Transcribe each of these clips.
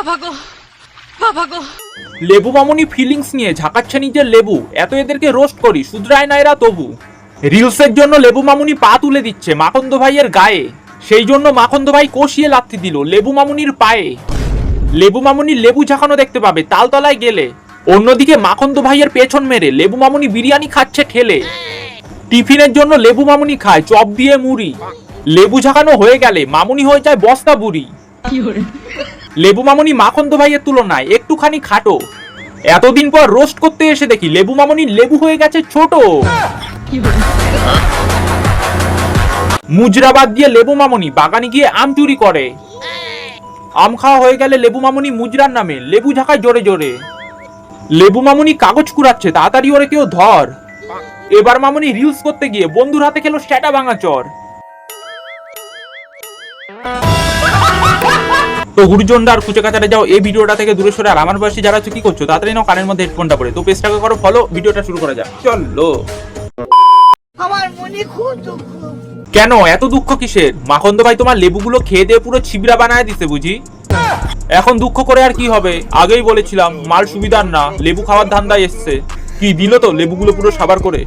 বাবা গো, বাবা গো। লেবু মামুনি ফিলিংস নিয়ে ঝাঁকাচ্ছে নিজের লেবু, এত এদেরকে রোস্ট করি, শুধরায় না এরা তবু। রিলসের জন্য লেবু মামুনি পা তুলে দিচ্ছে মাখন্দ ভাইয়ের গায়ে, সেই জন্য মাখন্দ ভাই কষিয়ে লাথি দিল লেবু মামুনির পায়ে। লেবু মামুনির লেবু ঝাঁকানো দেখতে পাবে তালতলায় গেলে। অন্যদিকে মাখন্দ ভাইয়ের পেছন মেরে লেবু মামুনি বিরিয়ানি খাচ্ছে ঠেলে। টিফিনের জন্য লেবু মামুনি খায় চপ দিয়ে মুড়ি, লেবু ঝাঁকানো হয়ে গেলে মামুনি হয়ে যায় বস্তা বুড়ি। লেবু মামুনি মাখন্দ ভাইয়ের তুলনায় একটুখানি খাটো, এতদিন পর রোস্ট করতে এসে দেখি লেবু মামুনি লেবু হয়ে গেছে ছোট। মুজরাবাদ দিয়ে লেবু মামুনি বাগানে গিয়ে আম চুরি করে, আম খাওয়া হয়ে গেলে লেবু মামুনি মুজরার নামে লেবু ঝাঁকায় জোরে জোরে। লেবু মামুনি কাগজ কুড়াচ্ছে তাড়াতাড়ি ওরে কেউ ধর। এবার মামুনি রিলস করতে গিয়ে বন্ধুর হাতে খেলো স্ট্যাটা ভাঙা চর। তো গুরুজনরা আর কুচে কাচারে যাও এই ভিডিওটা থেকে দূরে সরে। আর আমার বয়সী যারা কি করছো তাড়াতাড়ি নাও কানের মধ্যে হেডফোনটা পরে। তো পেজটাকে করো ফলো, ভিডিওটা শুরু করা যাক, চলো। আমার মনে খুব দুঃখ। কেন এত দুঃখ কিসের? মাখন্দ ভাই তোমার লেবুগুলো খেয়ে দিয়ে পুরো ছিবড়া বানায় দিছে বুঝি। এখন দুঃখ করে আর কি হবে, আগেই বলেছিলাম মাল সুবিধার না, লেবু খাওয়ার ধান্দায় এসছে। কি দিল তো লেবুগুলো পুরো সাবার করে।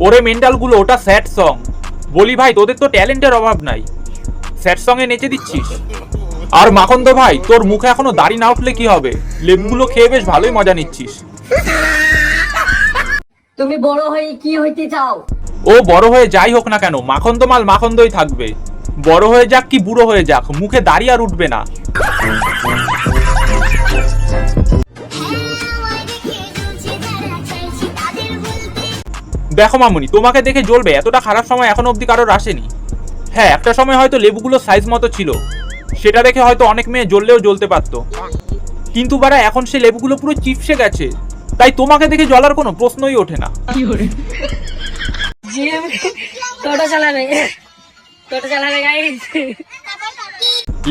ওরে মেন্টাল গুলো, ওটা স্যাড সং। বলি ভাই তোদের তো ট্যালেন্টের অভাব নাই, স্যাড সং এ নেচে দিচ্ছিস। আর মাখন্দ ভাই তোর মুখে এখনো দাড়ি না উঠলে কি হবে, লেবুগুলো খেয়ে বেশ ভালোই মজা নিচ্ছিস। তুমি বড় হয়ে কি হইতে চাও? ও বড় হয়ে যাই হোক না কেন, মাখন্দ মাল মাখন্দই থাকবে। বড় হয়ে যাক কি বুড়ো হয়ে যাক, মুখে দাড়ি আর উঠবে না। দেখো মামুনি, তোমাকে দেখে জ্বলবে এতটা খারাপ সময় এখনো অব্দি কারোর আসেনি। হ্যাঁ একটা সময় হয়তো লেবুগুলো সাইজ মতো ছিল, সেটা দেখে হয়তো অনেক মেয়ে জ্বললেও জ্বলতে পারতো, কিন্তু বারা এখন সে লেবুগুলো পুরো চিপসে গেছে, তাই তোমাকে দেখে জ্বলার কোনো প্রশ্নই ওঠে না।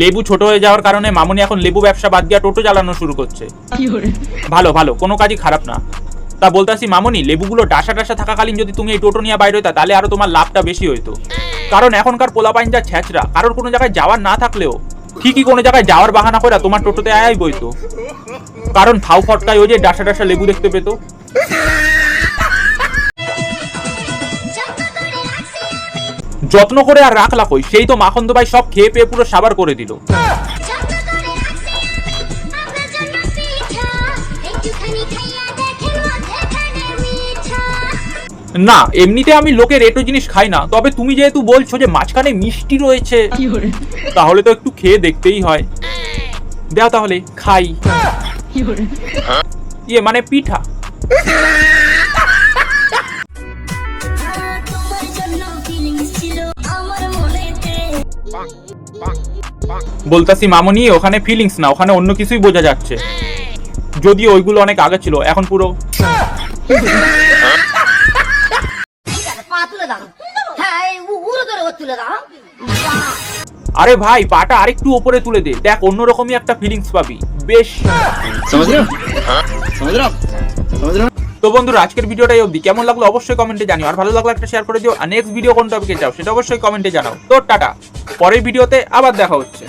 লেবু ছোট হয়ে যাওয়ার কারণে মামুনি এখন লেবু ব্যবসা বাদ দিয়ে টোটো চালানো শুরু করছে। ভালো ভালো, কোনো কাজই খারাপ না। তা বলতাছি মামুনি, লেবুগুলো ডাসা ডাসা থাকাকালীন যদি তুমি এই টোটো নিয়ে বাইরে হইতা তাহলে আরো তোমার লাভটা বেশি হইতো। কারণ এখনকার পোলাপাইন যা ছ্যাঁচড়া, কারোর কোনো জায়গায় যাওয়ার না থাকলেও ঠিকই কোনো জায়গায় যাওয়ার বাহানা করে তোমার টোটোতে আয়াই বইতো। কারণ থাউ ফটকায় ওই যে ডাসা ডাসা লেবু দেখতে পেত। যত্ন করে আর রাখলা কই, সেই তো মাখন্দ ভাই সব খেয়ে পেয়ে পুরো সাবার করে দিল। না এমনিতে আমি লোকের এটো জিনিস খাই না, তবে তুমি যেহেতু বলছো যে মাঝখানে মিষ্টি রয়েছে, তাহলে তো একটু খেয়ে দেখতেই হয়। দাও তাহলে খাই। ইয়ে মানে পিঠা। বলতাছি মামুনি, ওখানে ফিলিংস না, ওখানে অন্য কিছুই বোঝা যাচ্ছে। যদিও ওইগুলো অনেক আগে ছিল, এখন পুরো। আরে ভাই পাটা আরেকটু উপরে তুলে দে, দেখ অন্যরকমই একটা ফিলিংস পাবি বেশ। তো বন্ধুরা আজকের ভিডিওটাই অবধি, কেমন লাগলো অবশ্যই কমেন্টে জানিও, আর ভালো লাগলে একটা শেয়ার করে দিও। আর নেক্সট ভিডিও কোন টপিকে চাও সেটা অবশ্যই কমেন্টে জানাও। তো টাটা, পরের ভিডিওতে আবার দেখা হচ্ছে।